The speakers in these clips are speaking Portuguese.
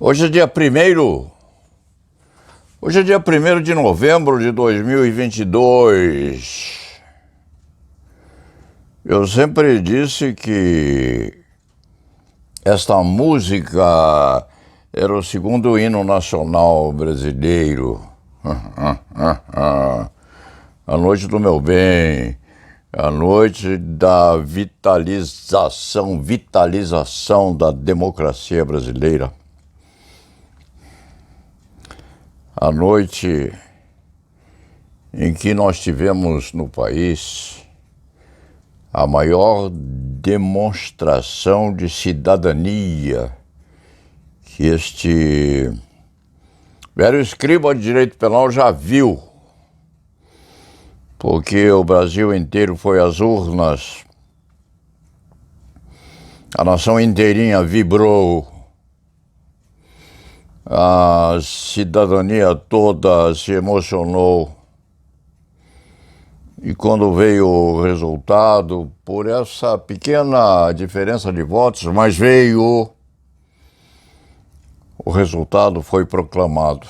Hoje é dia 1º. Hoje é dia 1º de novembro de 2022. Eu sempre disse que esta música era o segundo hino nacional brasileiro. A noite do meu bem, a noite da vitalização da democracia brasileira. A noite em que nós tivemos no país a maior demonstração de cidadania que este velho escriba de direito penal já viu, porque o Brasil inteiro foi às urnas, a nação inteirinha vibrou, a cidadania toda se emocionou. E quando veio o resultado, por essa pequena diferença de votos, mas veio, o resultado foi proclamado.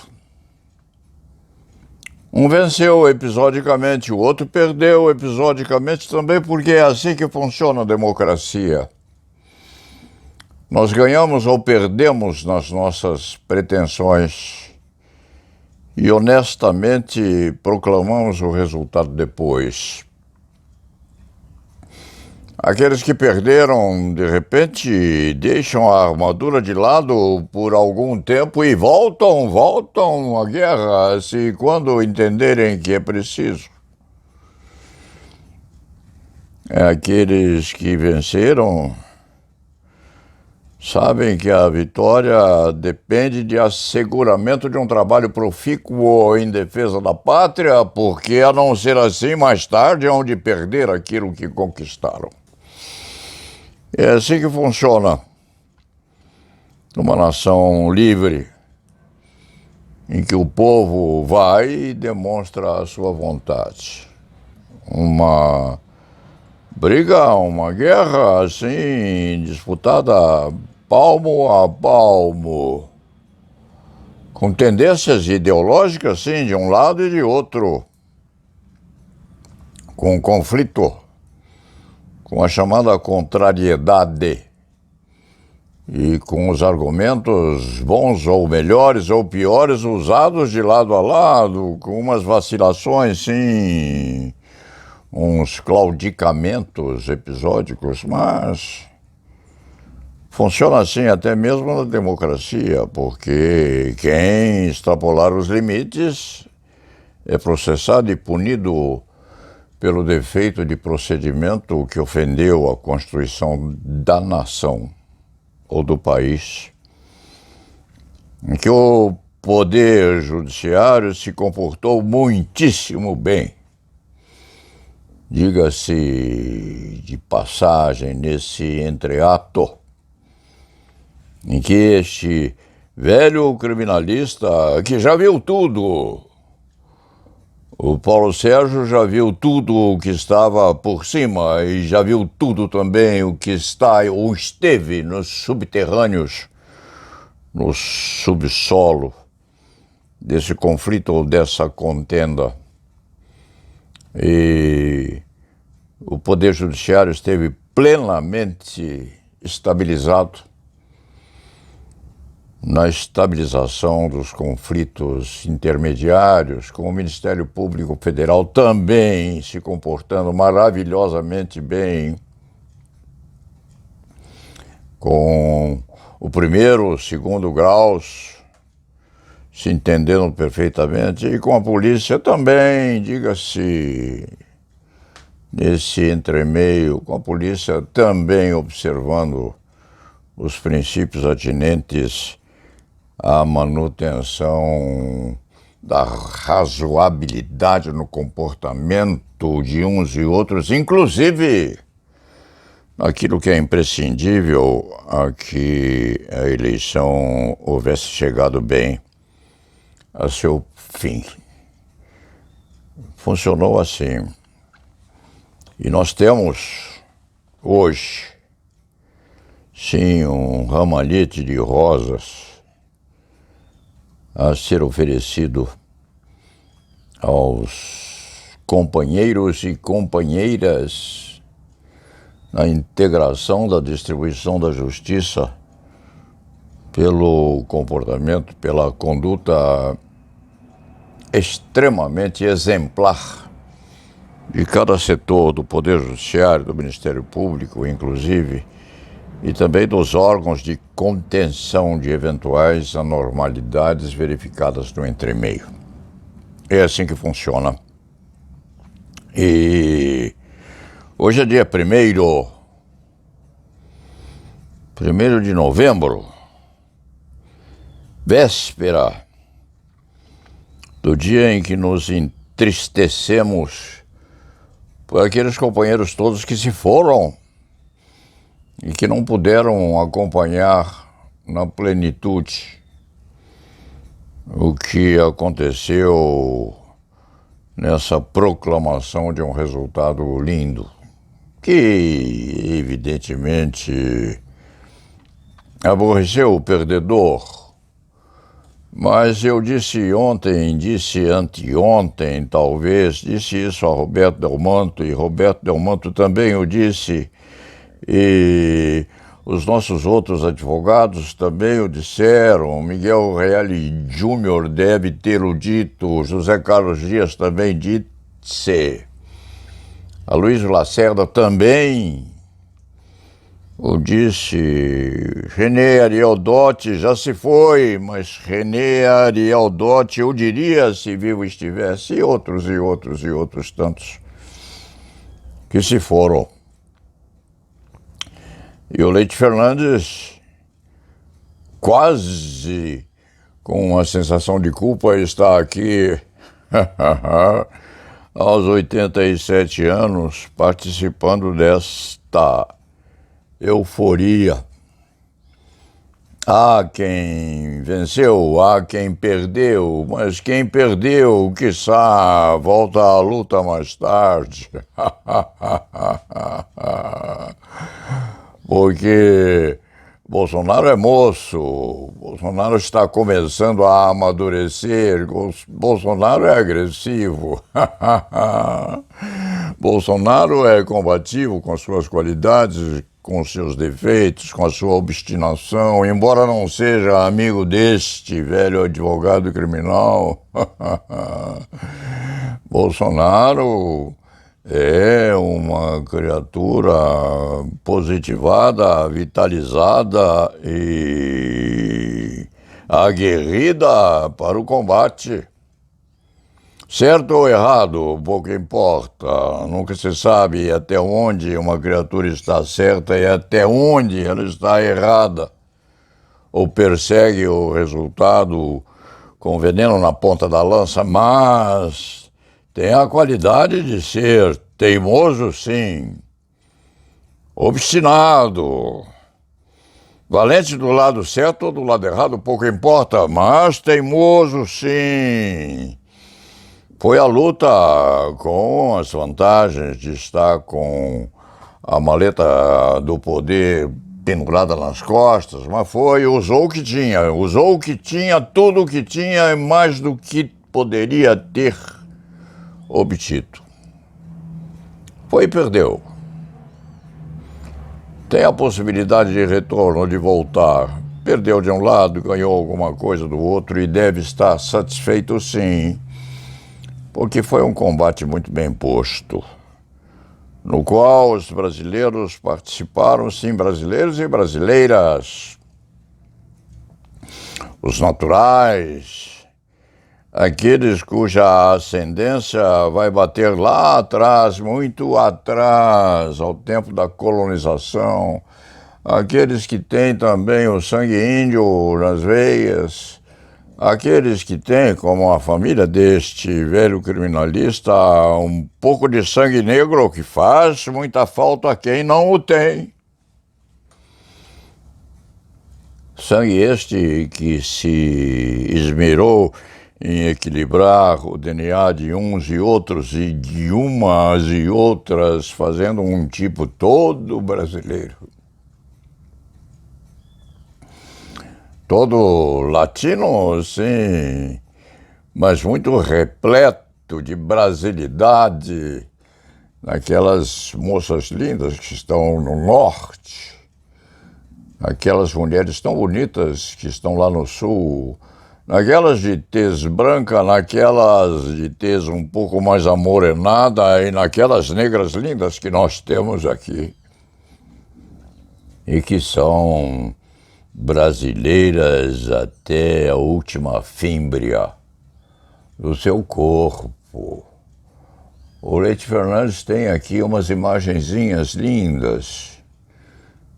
Um venceu episodicamente, o outro perdeu episodicamente também, porque é assim que funciona a democracia. Nós ganhamos ou perdemos nas nossas pretensões e honestamente proclamamos o resultado depois. Aqueles que perderam, de repente, deixam a armadura de lado por algum tempo e voltam à guerra, se quando entenderem que é preciso. Aqueles que venceram sabem que a vitória depende de asseguramento de um trabalho profícuo em defesa da pátria, porque, a não ser assim, mais tarde hão de perder aquilo que conquistaram. É assim que funciona numa nação livre, em que o povo vai e demonstra a sua vontade. Uma briga, uma guerra, assim, disputada palmo a palmo, com tendências ideológicas, sim, de um lado e de outro, com conflito, com a chamada contrariedade, e com os argumentos bons ou melhores ou piores usados de lado a lado, com umas vacilações, sim, uns claudicamentos episódicos, mas funciona assim até mesmo na democracia, porque quem extrapolar os limites é processado e punido pelo defeito de procedimento que ofendeu a Constituição da nação ou do país, em que o Poder Judiciário se comportou muitíssimo bem. Diga-se de passagem, nesse entreato, em que este velho criminalista, que já viu tudo, o Paulo Sérgio já viu tudo o que estava por cima e já viu tudo também o que está ou esteve nos subterrâneos, no subsolo desse conflito ou dessa contenda. E o Poder Judiciário esteve plenamente estabilizado na estabilização dos conflitos intermediários, com o Ministério Público Federal também se comportando maravilhosamente bem, com o primeiro, o segundo graus se entendendo perfeitamente, e com a polícia também, diga-se, nesse entremeio, com a polícia também observando os princípios atinentes à manutenção da razoabilidade no comportamento de uns e outros, inclusive aquilo que é imprescindível a que a eleição houvesse chegado bem a seu fim. Funcionou assim. E nós temos hoje, sim, um ramalhete de rosas a ser oferecido aos companheiros e companheiras na integração da distribuição da justiça pelo comportamento, pela conduta extremamente exemplar de cada setor do Poder Judiciário, do Ministério Público, inclusive, e também dos órgãos de contenção de eventuais anormalidades verificadas no entremeio. É assim que funciona. E hoje é dia 1º de novembro, véspera do dia em que nos entristecemos por aqueles companheiros todos que se foram e que não puderam acompanhar na plenitude o que aconteceu nessa proclamação de um resultado lindo, que evidentemente aborreceu o perdedor. Mas eu disse ontem, disse anteontem, talvez, disse isso a Roberto Delmanto, e Roberto Delmanto também o disse, e os nossos outros advogados também o disseram, Miguel Reale Júnior deve tê-lo dito, José Carlos Dias também disse, Aloysio Lacerda também o disse, René Ariel Dotti já se foi, mas René Ariel Dotti eu diria se vivo estivesse, e outros tantos que se foram. E o Leite Fernandes, quase com uma sensação de culpa, está aqui aos 87 anos, participando desta euforia. Há quem venceu, há quem perdeu, mas quem perdeu, quiçá, volta à luta mais tarde. Porque Bolsonaro é moço, Bolsonaro está começando a amadurecer, Bolsonaro é agressivo, Bolsonaro é combativo com suas qualidades, com seus defeitos, com a sua obstinação, embora não seja amigo deste velho advogado criminal. Bolsonaro é uma criatura positivada, vitalizada e aguerrida para o combate. Certo ou errado, pouco importa. Nunca se sabe até onde uma criatura está certa e até onde ela está errada. Ou persegue o resultado com veneno na ponta da lança, mas tem a qualidade de ser teimoso, sim, obstinado, valente do lado certo ou do lado errado, pouco importa, mas teimoso, sim. Foi a luta com as vantagens de estar com a maleta do poder pendurada nas costas, mas usou o que tinha, tudo o que tinha e mais do que poderia ter obtido. Foi e perdeu. Tem a possibilidade de retorno, de voltar. Perdeu de um lado, ganhou alguma coisa do outro e deve estar satisfeito, sim, porque foi um combate muito bem posto, no qual os brasileiros participaram, sim, brasileiros e brasileiras, os naturais, aqueles cuja ascendência vai bater lá atrás, muito atrás, ao tempo da colonização, aqueles que têm também o sangue índio nas veias, aqueles que têm, como a família deste velho criminalista, um pouco de sangue negro, que faz muita falta a quem não o tem. Sangue este que se esmerou em equilibrar o DNA de uns e outros e de umas e outras, fazendo um tipo todo brasileiro. Todo latino, sim, mas muito repleto de brasilidade, naquelas moças lindas que estão no norte, aquelas mulheres tão bonitas que estão lá no sul, naquelas de tez branca, naquelas de tez um pouco mais amorenada e naquelas negras lindas que nós temos aqui e que são brasileiras até a última fímbria do seu corpo. O Leite Fernandes tem aqui umas imagenzinhas lindas.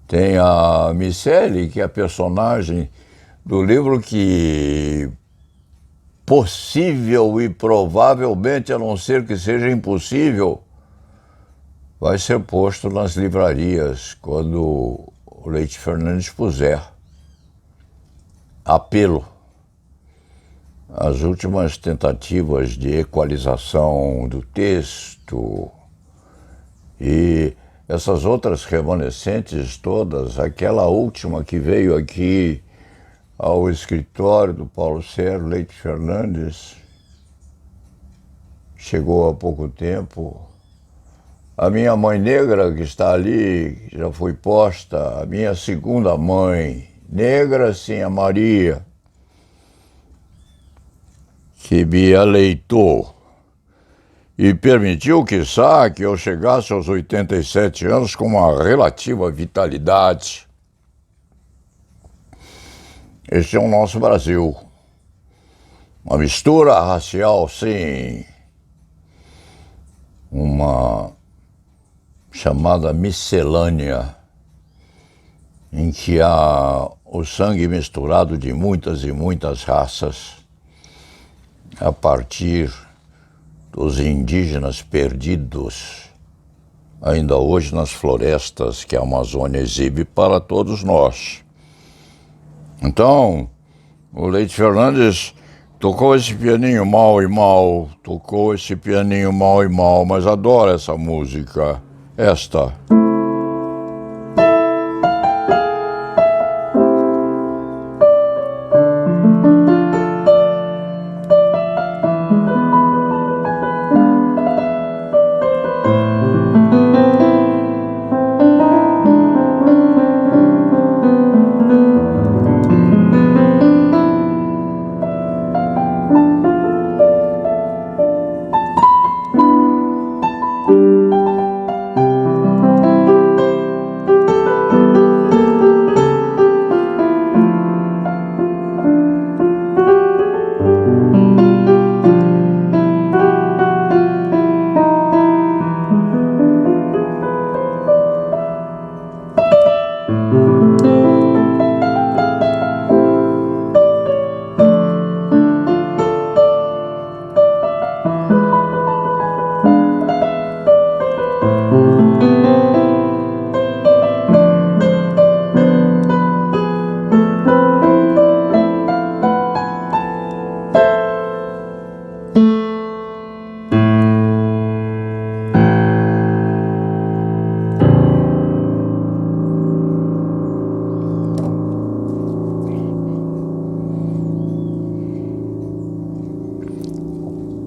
Tem a Miceli, que é a personagem do livro que possível e provavelmente, a não ser que seja impossível, vai ser posto nas livrarias quando o Leite Fernandes puser. Apelo. As últimas tentativas de equalização do texto e essas outras remanescentes todas, aquela última que veio aqui ao escritório do Paulo Sérgio Leite Fernandes, chegou há pouco tempo. A minha mãe negra, que está ali, já foi posta, a minha segunda mãe negra, sim, a Maria, que me aleitou e permitiu, quiçá, que eu chegasse aos 87 anos com uma relativa vitalidade. Este é o nosso Brasil. Uma mistura racial, sim. Uma chamada miscelânea, em que há o sangue misturado de muitas e muitas raças, a partir dos indígenas perdidos, ainda hoje nas florestas que a Amazônia exibe para todos nós. Então, o Leite Fernandes tocou esse pianinho mal e mal, tocou esse pianinho mal e mal, mas adoro essa música, esta.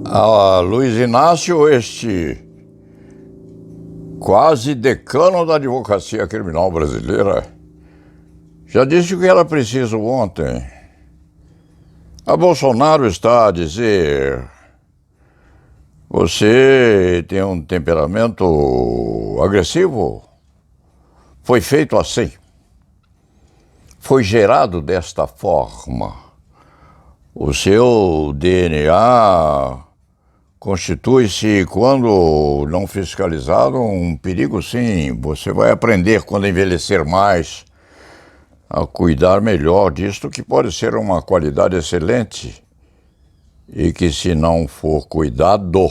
A Luiz Inácio, este quase decano da advocacia criminal brasileira, já disse o que era preciso ontem. A Bolsonaro está a dizer: você tem um temperamento agressivo, foi feito assim, foi gerado desta forma. O seu DNA constitui-se, quando não fiscalizado, um perigo, sim. Você vai aprender quando envelhecer mais a cuidar melhor disto, que pode ser uma qualidade excelente e que, se não for cuidado,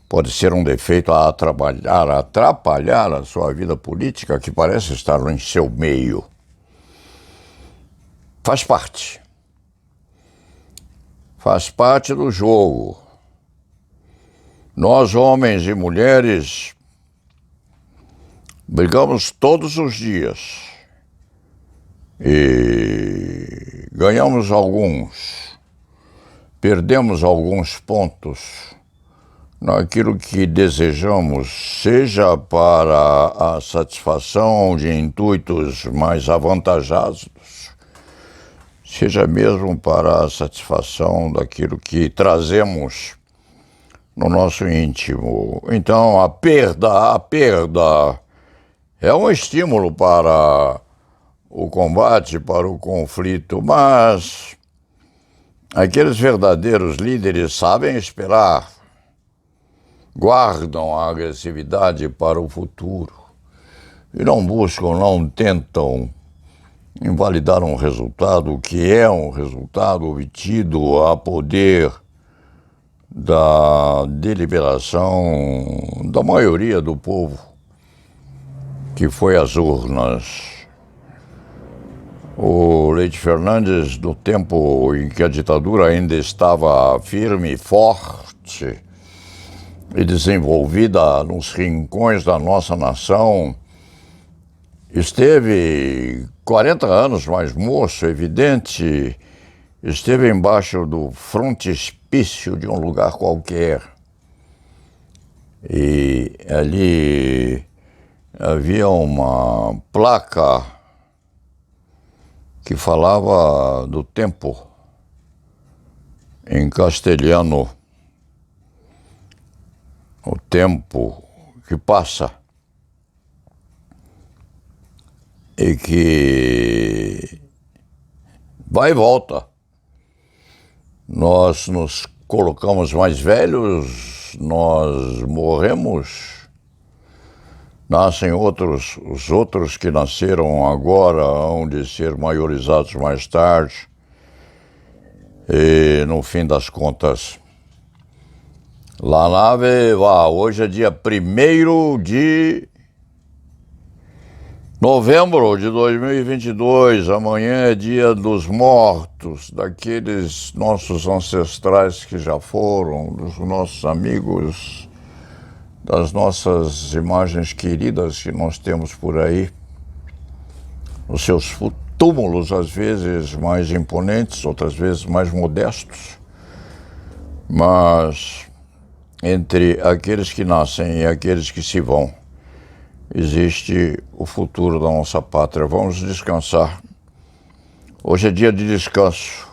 pode ser um defeito a atrapalhar a sua vida política, que parece estar em seu meio. Faz parte. Faz parte do jogo. Nós, homens e mulheres, brigamos todos os dias e ganhamos alguns, perdemos alguns pontos naquilo que desejamos, seja para a satisfação de intuitos mais avantajados, seja mesmo para a satisfação daquilo que trazemos no nosso íntimo. Então, a perda é um estímulo para o combate, para o conflito, mas aqueles verdadeiros líderes sabem esperar, guardam a agressividade para o futuro e não buscam, não tentam invalidar um resultado que é um resultado obtido a poder da deliberação da maioria do povo, que foi às urnas. O Leite Fernandes, no tempo em que a ditadura ainda estava firme e forte e desenvolvida nos rincões da nossa nação, esteve 40 anos mais moço, evidente, esteve embaixo do frontispício de um lugar qualquer. E ali havia uma placa que falava do tempo em castelhano. O tempo que passa e que vai e volta. Nós nos colocamos mais velhos, nós morremos, nascem outros, os outros que nasceram agora hão de ser maiorizados mais tarde, e no fim das contas, la nave va. Hoje é dia 1º de novembro de 2022, amanhã é dia dos mortos, daqueles nossos ancestrais que já foram, dos nossos amigos, das nossas imagens queridas que nós temos por aí, os seus túmulos, às vezes mais imponentes, outras vezes mais modestos, mas entre aqueles que nascem e aqueles que se vão, existe o futuro da nossa pátria. Vamos descansar. Hoje é dia de descanso.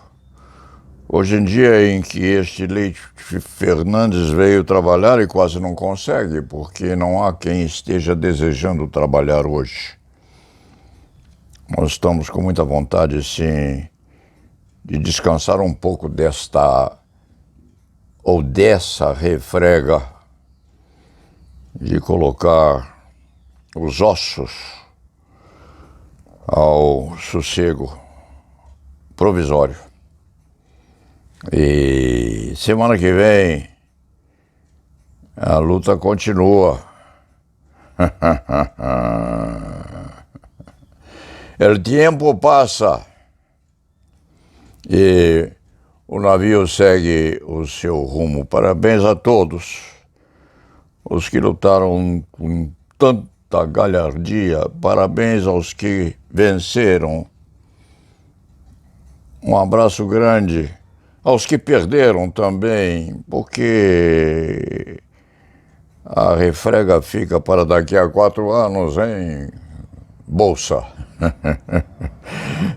Hoje em dia em que este Leite Fernandes veio trabalhar e quase não consegue, porque não há quem esteja desejando trabalhar hoje. Nós estamos com muita vontade, sim, de descansar um pouco dessa refrega, de colocar os ossos ao sossego provisório. E semana que vem a luta continua. El tiempo passa e o navio segue o seu rumo. Parabéns a todos os que lutaram com tanta galhardia. Parabéns aos que venceram. Um abraço grande aos que perderam também, porque a refrega fica para daqui a 4 anos, hein, Bolsa?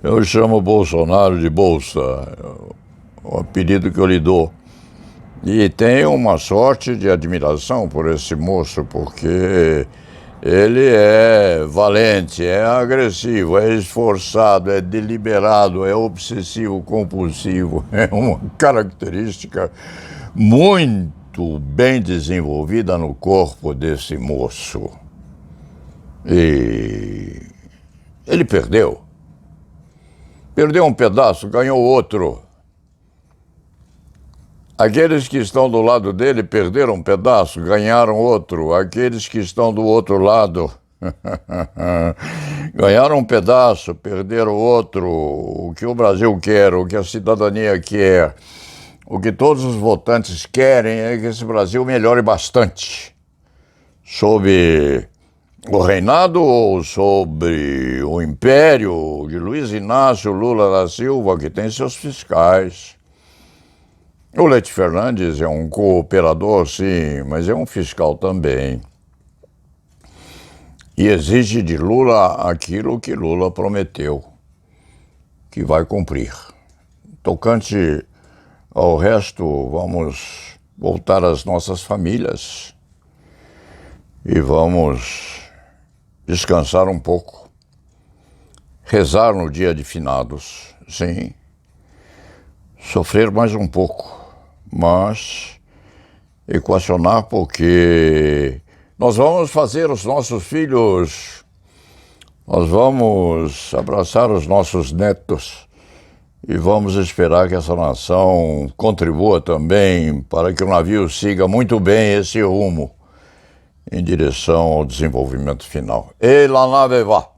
Eu chamo Bolsonaro de Bolsa, o apelido que eu lhe dou. E tenho uma sorte de admiração por esse moço, porque ele é valente, é agressivo, é esforçado, é deliberado, é obsessivo compulsivo. É uma característica muito bem desenvolvida no corpo desse moço. E ele Ele perdeu. Perdeu um pedaço, ganhou outro. Aqueles que estão do lado dele perderam um pedaço, ganharam outro. Aqueles que estão do outro lado ganharam um pedaço, perderam outro. O que o Brasil quer, o que a cidadania quer, o que todos os votantes querem é que esse Brasil melhore bastante. Sob o reinado ou sobre o império de Luiz Inácio Lula da Silva, que tem seus fiscais. O Leite Fernandes é um cooperador, sim, mas é um fiscal também. E exige de Lula aquilo que Lula prometeu, que vai cumprir. Tocante ao resto, vamos voltar às nossas famílias e vamos descansar um pouco. Rezar no dia de finados, sim. Sofrer mais um pouco, mas equacionar, porque nós vamos fazer os nossos filhos, nós vamos abraçar os nossos netos e vamos esperar que essa nação contribua também para que o navio siga muito bem esse rumo em direção ao desenvolvimento final. E la nave va.